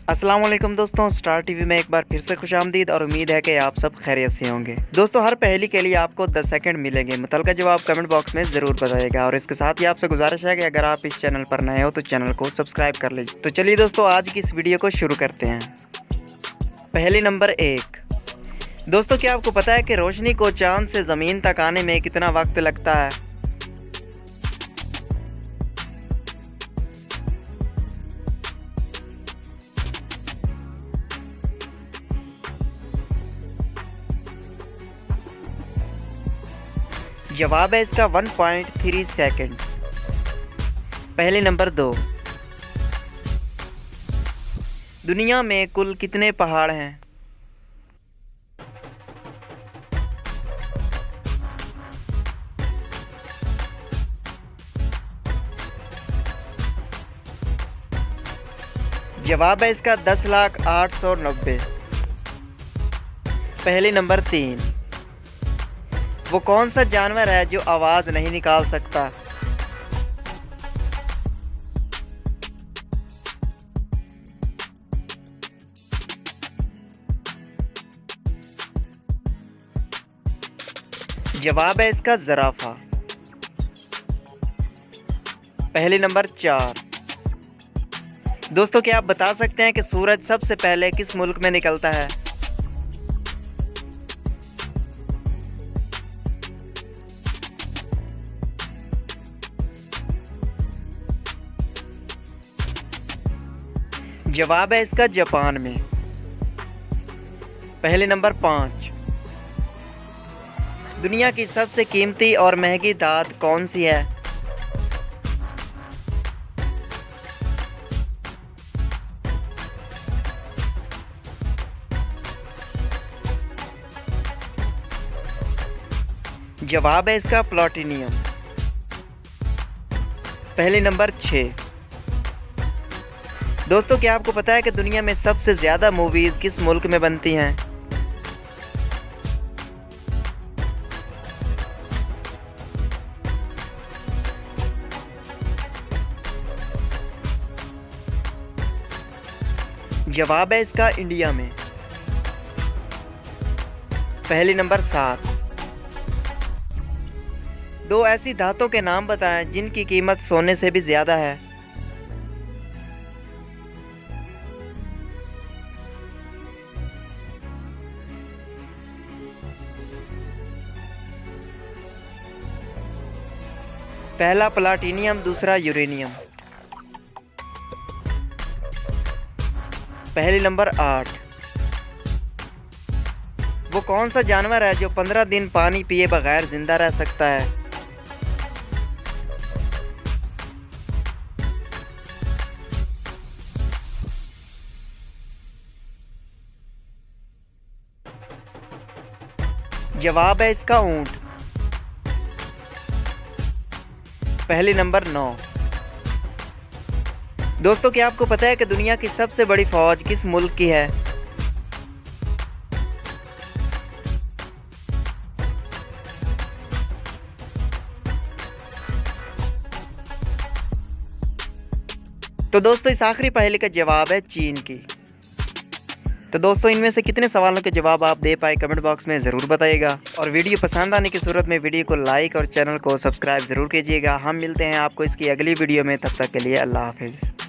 अस्सलाम वालेकुम दोस्तों, स्टार टीवी में एक बार फिर से खुशामदीद और उम्मीद है कि आप सब खैरियत से होंगे। दोस्तों, हर पहेली के लिए आपको 10 सेकंड मिलेंगे। मुतलका जवाब कमेंट बॉक्स में ज़रूर बताइएगा और इसके साथ ही आपसे गुजारिश है कि अगर आप इस चैनल पर नए हो तो चैनल को सब्सक्राइब कर लीजिए। तो चलिए दोस्तों, आज की इस वीडियो को शुरू करते हैं। पहेली नंबर 1। दोस्तों, क्या आपको पता है कि रोशनी को चाँद से ज़मीन तक आने में कितना वक्त लगता है? जवाब है इसका 1.3 सेकंड। पहले नंबर 2। दुनिया में कुल कितने पहाड़ हैं? जवाब है इसका 10,08,90। पहले नंबर 3। वो कौन सा जानवर है जो आवाज़ नहीं निकाल सकता? जवाब है इसका ज़राफ़ा। पहले नंबर 4। दोस्तों, क्या आप बता सकते हैं कि सूरज सबसे पहले किस मुल्क में निकलता है? जवाब है इसका जापान में। पहले नंबर 5। दुनिया की सबसे कीमती और महंगी धात कौन सी है? जवाब है इसका प्लैटिनम। पहले नंबर 6। दोस्तों, क्या आपको पता है कि दुनिया में सबसे ज़्यादा मूवीज़ किस मुल्क में बनती हैं? जवाब है इसका इंडिया में। पहले नंबर 7। दो ऐसी धातों के नाम बताएं जिनकी कीमत सोने से भी ज़्यादा है। पहला प्लाटिनियम, दूसरा यूरेनियम। पहले नंबर 8। वो कौन सा जानवर है जो 15 दिन पानी पिए बगैर जिंदा रह सकता है? जवाब है इसका ऊंट। पहले नंबर 9। दोस्तों, क्या आपको पता है कि दुनिया की सबसे बड़ी फौज किस मुल्क की है? तो दोस्तों, इस आखिरी पहेली का जवाब है चीन की। तो दोस्तों, इनमें से कितने सवालों के जवाब आप दे पाए कमेंट बॉक्स में ज़रूर बताइएगा और वीडियो पसंद आने की सूरत में वीडियो को लाइक और चैनल को सब्सक्राइब ज़रूर कीजिएगा। हम मिलते हैं आपको इसकी अगली वीडियो में, तब तक के लिए अल्लाह हाफिज़।